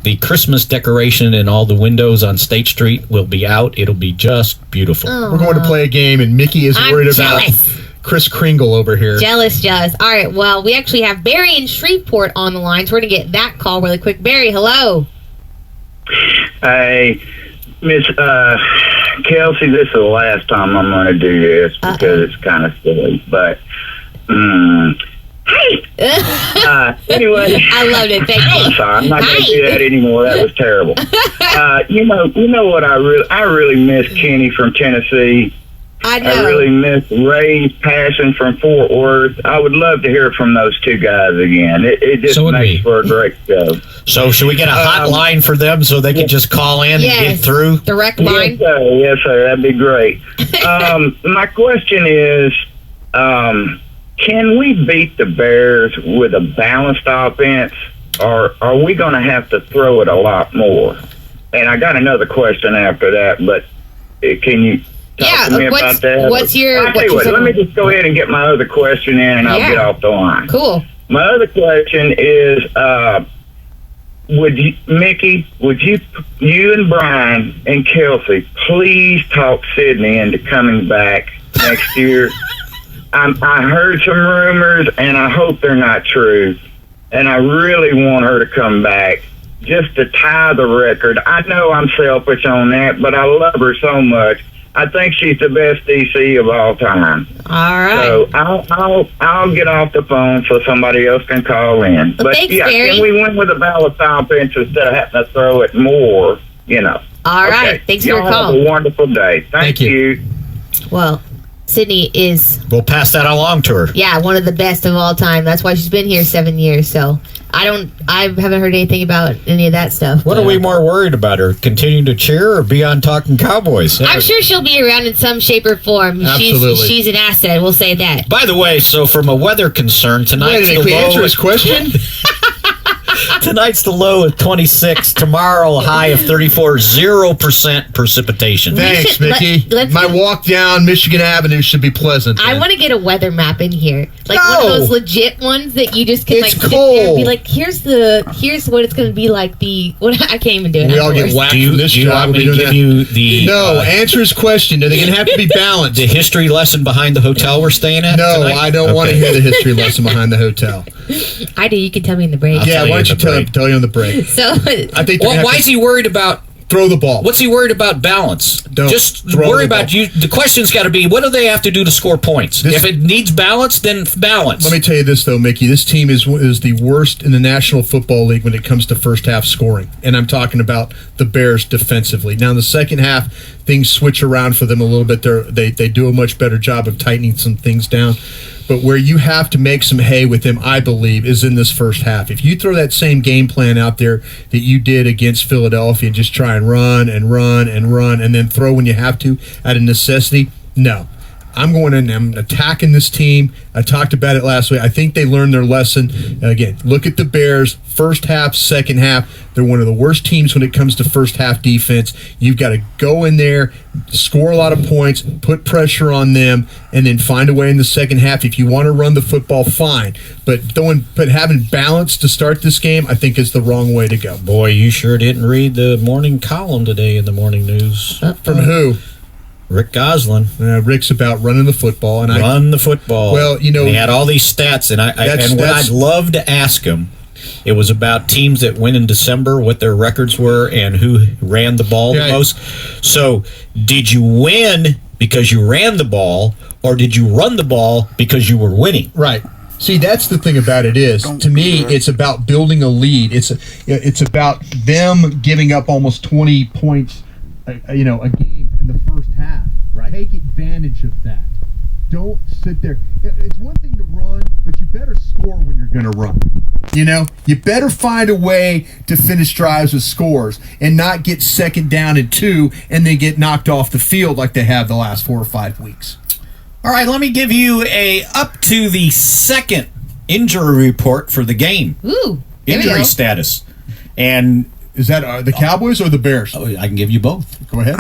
The Christmas decoration in all the windows on State Street will be out. It'll be just beautiful. We're going to play a game, and Mickey is worried about Chris Kringle over here. Jealous. All right, well, we actually have Barry in Shreveport on the line, so we're going to get that call really quick. Barry, hello. Hey, Miss Kelsey, this is the last time I'm going to do this because it's kind of silly, but hey. Anyway, I loved it. Thank you. I'm sorry, I'm not going to do that anymore. That was terrible. You know what? I really miss Kenny from Tennessee. I know. I really miss Ray's passion from Fort Worth. I would love to hear from those two guys again. It just makes for a great show. So should we get a hotline for them so they can just call in and get through? Direct line? Yes, sir. That'd be great. My question is, can we beat the Bears with a balanced offense, or are we going to have to throw it a lot more? And I got another question after that, but can you talk to me about that? Let me just go ahead and get my other question in, and I'll get off the line. Cool. My other question is, Mickey, would you and Brian and Kelsey please talk Sydney into coming back next year? I heard some rumors, and I hope they're not true. And I really want her to come back just to tie the record. I know I'm selfish on that, but I love her so much. I think she's the best DC of all time. All right. So I'll get off the phone so somebody else can call in. Well, thanks, Barry. Can we win with a balanced offense instead of having to throw it more? All right. Thanks for your call. Have a wonderful day. Thank you. Well, Sydney is... We'll pass that along to her. Yeah, one of the best of all time. That's why she's been here 7 years. So I haven't heard anything about any of that stuff. What are we more worried about, her continuing to cheer or be on Talkin Cowboys? I'm sure she'll be around in some shape or form. Absolutely. She's an asset. We'll say that. By the way, so from a weather concern, tonight's the low. Answer his question? Tonight's the low of 26. Tomorrow, a high of 34. 0% precipitation. Thanks, Mickey. My walk down Michigan Avenue should be pleasant. I want to get a weather map in here, like one of those legit ones that you just can sit there and be like, here's what it's going to be like. I can't even do it. We all get whacked from this job. Do you want me to give you the... No, answer his question. Are they going to have to be balanced? The history lesson behind the hotel we're staying at? No, tonight? I don't want to hear the history lesson behind the hotel. I do. You can tell me in the break. Why don't you tell you on the break? So I think. Why is he worried about throw the ball? What's he worried about balance? Just worry about you. The question's got to be, what do they have to do to score points? If it needs balance, then balance. Let me tell you this, though, Mickey. This team is the worst in the National Football League when it comes to first half scoring. And I'm talking about the Bears defensively. Now, in the second half, things switch around for them a little bit. They do a much better job of tightening some things down. But where you have to make some hay with them, I believe, is in this first half. If you throw that same game plan out there that you did against Philadelphia and just try and run and run and run and then throw when you have to out of necessity, no. I'm going in and I'm attacking this team. I talked about it last week. I think they learned their lesson. Again, look at the Bears, first half, second half. They're one of the worst teams when it comes to first half defense. You've got to go in there, score a lot of points, put pressure on them, and then find a way in the second half. If you want to run the football, fine. But having balance to start this game, I think is the wrong way to go. Boy, you sure didn't read the morning column today in the morning news. From who? Rick Goslin. Rick's about running the football. Run the football. Well, he had all these stats, and what I'd love to ask him, it was about teams that win in December, what their records were, and who ran the ball the most. So, did you win because you ran the ball, or did you run the ball because you were winning? Right. See, that's the thing about it is, to me, it's about building a lead. It's about them giving up almost 20 points, a game in the first half. Right. Take advantage of that. Don't sit there. It's one thing to run, but you better score when you're going to run. You better find a way to finish drives with scores and not get second down and 2 and then get knocked off the field like they have the last 4 or 5 weeks. All right, let me give you a up to the second injury report for the game. Ooh, injury status. And is that the Cowboys or the Bears? I can give you both. Go ahead.